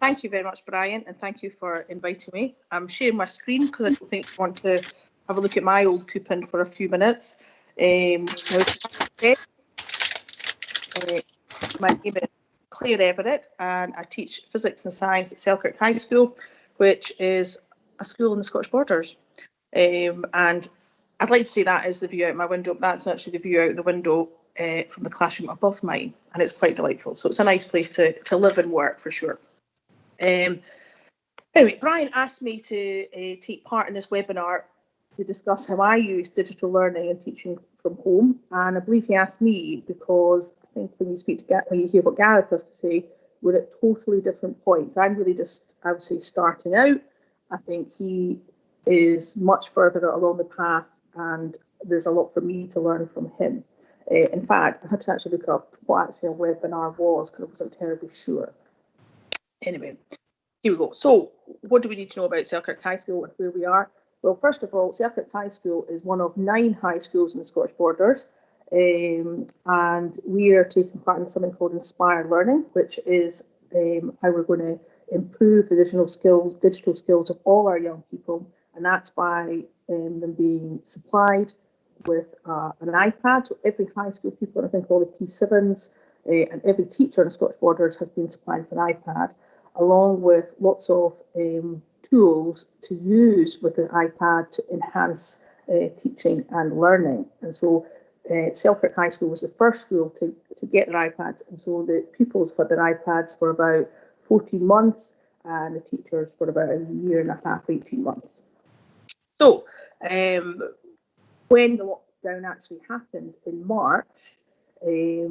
Thank you very much, Brian, and thank you for inviting me. I'm sharing my screen because I don't think I want to have a look at my old coupon for a few minutes. My name is Claire Everett, and I teach physics and science at Selkirk High School, which is a school in the Scottish Borders. And I'd like to say that is the view out my window. That's actually the view out the window from the classroom above mine, and it's quite delightful. So it's a nice place to live and work for sure. Anyway, Brian asked me to take part in this webinar to discuss how I use digital learning and teaching from home. And I believe he asked me because I think when you hear what Gareth has to say, we're at totally different points. I'm really just, I would say, starting out. I think he is much further along the path, and there's a lot for me to learn from him. In fact, I had to actually look up what actually a webinar was because I wasn't terribly sure. Anyway, here we go. So what do we need to know about Selkirk High School and where we are? Well, first of all, Selkirk High School is one of 9 high schools in the Scottish Borders, and we are taking part in something called Inspired Learning, which is how we're going to improve the digital skills of all our young people, and that's by them being supplied with an iPad. So every high school pupil, I think all the P7s and every teacher in the Scottish Borders has been supplied with an iPad, along with lots of tools to use with the iPad to enhance teaching and learning. And so Selkirk High School was the first school to get their iPads, and so the pupils had their iPads for about 14 months and the teachers for about a year and a half, 18 months. So when the lockdown actually happened in March, I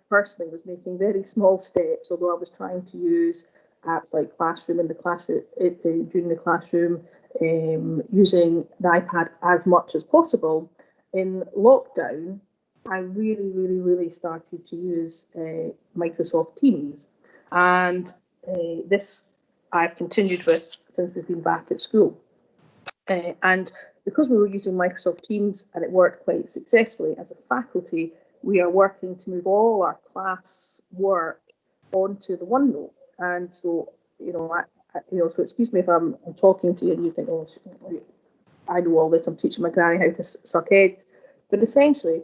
personally was making very small steps, although I was trying to use apps like Classroom in the classroom during the classroom, using the iPad as much as possible. In lockdown, I really started to use Microsoft Teams, and this I've continued with since we've been back at school. And because we were using Microsoft Teams and it worked quite successfully, as a faculty, we are working to move all our class work onto the OneNote. And so, so excuse me if I'm talking to you and you think, oh, I know all this, I'm teaching my granny how to suck eggs. But essentially,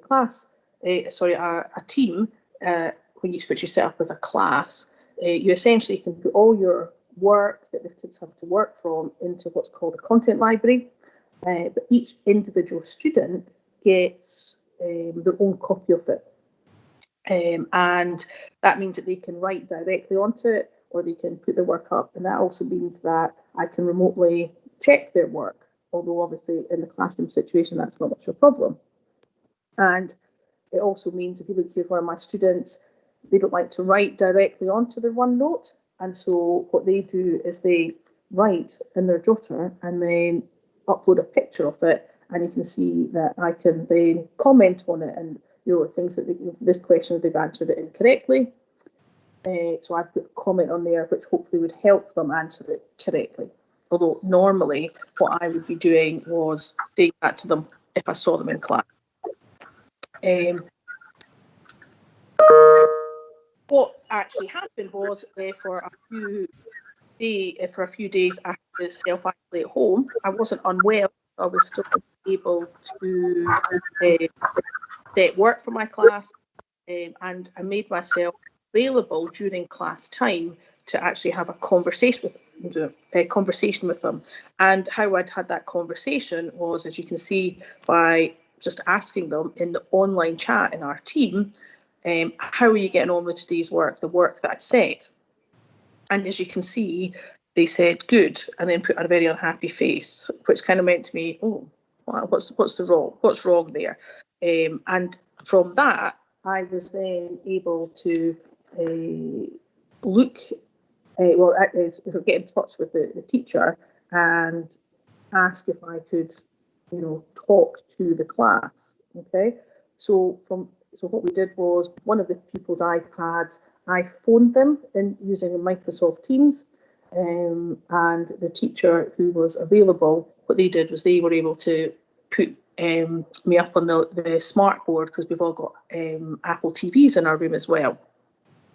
a team, when you set up as a class, you essentially can put all your work that the kids have to work from into what's called a content library. But each individual student gets their own copy of it. And that means that they can write directly onto it, or they can put their work up. And that also means that I can remotely check their work, although obviously in the classroom situation, that's not much of a problem. And it also means, if you look here, one of my students, they don't like to write directly onto their OneNote. And so what they do is they write in their jotter and then upload a picture of it, and you can see that I can then comment on it, and things that this question they've answered it incorrectly. So I put a comment on there which hopefully would help them answer it correctly. Although normally what I would be doing was saying that to them if I saw them in class. What actually happened was for a few days after the self-isolate at home, I wasn't unwell. I was still able to set work for my class, and I made myself available during class time to actually have a conversation with them. And how I'd had that conversation was, as you can see, by just asking them in the online chat in our team, how are you getting on with today's work, the work that I'd set? And as you can see, they said good, and then put a very unhappy face, which kind of meant to me, oh, what's wrong there? And from that, I was then able to get in touch with the teacher and ask if I could, talk to the class. Okay, so what we did was, one of the pupils' iPads, I phoned them in using Microsoft Teams, and the teacher who was available, what they did was they were able to put me up on the smart board, because we've all got Apple TVs in our room as well.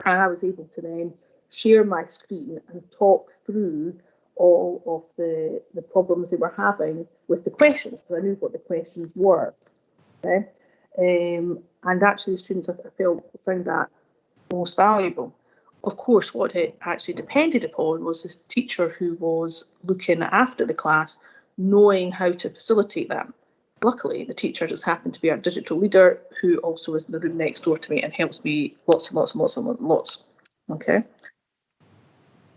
And I was able to then share my screen and talk through all of the problems they were having with the questions, because I knew what the questions were. Okay? And actually the students, I found that most valuable. Of course, what it actually depended upon was this teacher who was looking after the class, knowing how to facilitate that. Luckily, the teacher just happened to be our digital leader, who also is in the room next door to me and helps me lots and lots and lots and lots. Okay.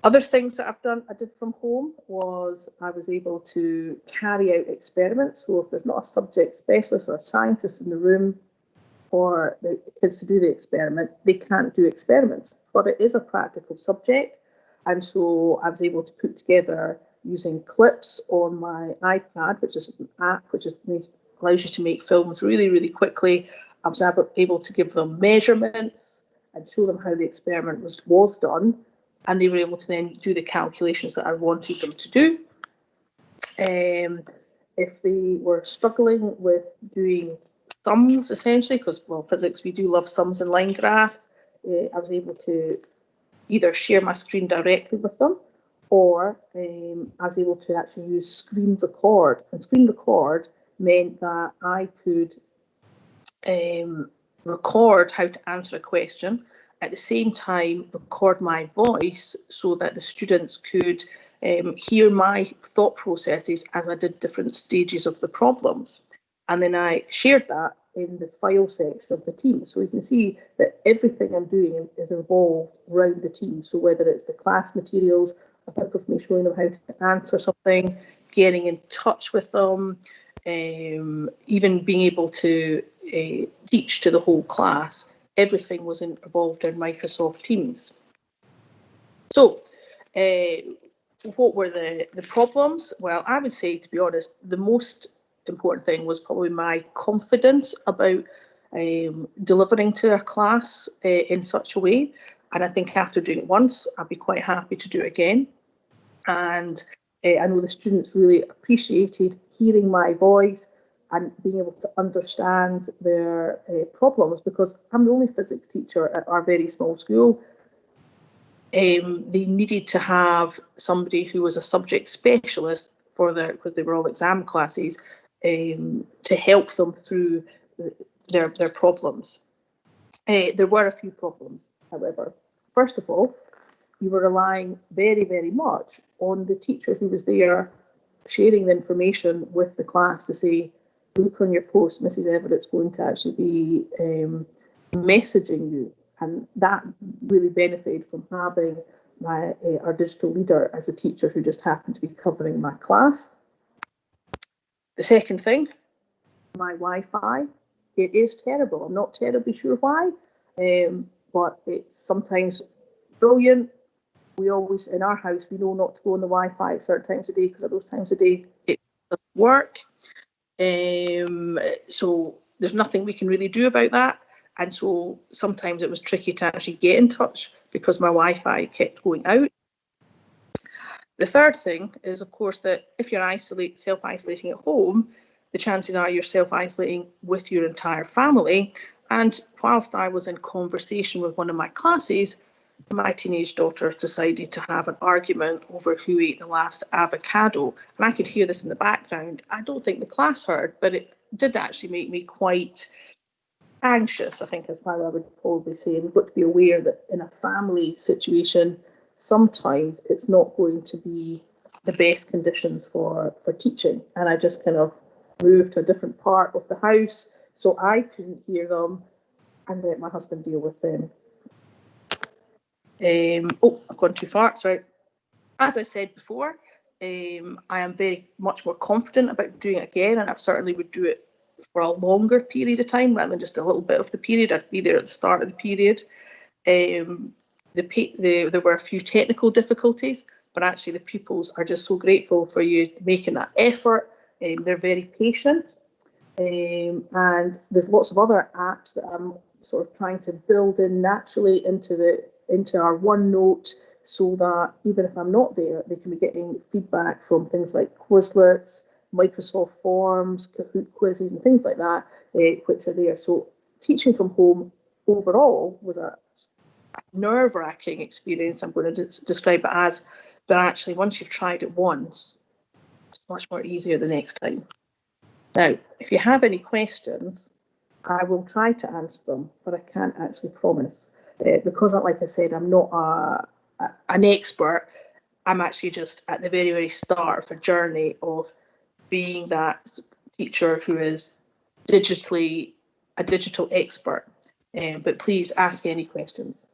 Other things that I did from home was I was able to carry out experiments. So if there's not a subject specialist or a scientist in the room for the kids to do the experiment, they can't do experiments. But it is a practical subject. And so I was able to put together, using clips on my iPad, which is an app which allows you to make films really, really quickly. I was able to give them measurements and show them how the experiment was done. And they were able to then do the calculations that I wanted them to do. If they were struggling with doing sums, essentially, because, well, physics, we do love sums and line graphs, I was able to either share my screen directly with them, or I was able to actually use screen record. And screen record meant that I could record how to answer a question, at the same time record my voice so that the students could hear my thought processes as I did different stages of the problems. And then I shared that in the file section of the team. So you can see that everything I'm doing is involved around the team. So whether it's the class materials, a clip of me showing them how to answer something, getting in touch with them, even being able to teach to the whole class, everything was involved in Microsoft Teams. So what were the problems? Well, I would say, to be honest, the most important thing was probably my confidence about delivering to a class in such a way. And I think after doing it once, I'd be quite happy to do it again. And I know the students really appreciated hearing my voice and being able to understand their problems, because I'm the only physics teacher at our very small school. They needed to have somebody who was a subject specialist because they were all exam classes, to help them through their problems. There were a few problems, however. First of all, you were relying very, very much on the teacher who was there sharing the information with the class to say, look on your post, Mrs. Everett's going to actually be messaging you. And that really benefited from having our digital leader as a teacher who just happened to be covering my class. The second thing, my Wi-Fi, it is terrible. I'm not terribly sure why, but it's sometimes brilliant. We always, in our house, we know not to go on the Wi-Fi at certain times of the day, because at those times of day it doesn't work. So there's nothing we can really do about that. And so sometimes it was tricky to actually get in touch because my Wi-Fi kept going out. The third thing is, of course, that if you're self-isolating at home, the chances are you're self-isolating with your entire family. And whilst I was in conversation with one of my classes, my teenage daughters decided to have an argument over who ate the last avocado. And I could hear this in the background. I don't think the class heard, but it did actually make me quite anxious, I think is how I would probably say. We've got to be aware that in a family situation, sometimes it's not going to be the best conditions for teaching. And I just kind of moved to a different part of the house so I couldn't hear them and let my husband deal with them. I've gone too far, sorry. As I said before, I am very much more confident about doing it again, and I certainly would do it for a longer period of time rather than just a little bit of the period. I'd be there at the start of the period. There were a few technical difficulties, but actually the pupils are just so grateful for you making that effort. They're very patient. And there's lots of other apps that I'm sort of trying to build in naturally into our Onenote, so that even if I'm not there, they can be getting feedback from things like Quizlets, Microsoft Forms, Kahoot quizzes and things like that, which are there. So teaching from home overall was a nerve-wracking experience, I'm going to describe it as, but actually once you've tried it once, it's much more easier the next time. Now, if you have any questions, I will try to answer them, but I can't actually promise. Because, like I said, I'm not an expert. I'm actually just at the very, very start of a journey of being that teacher who is a digital expert. But please ask any questions.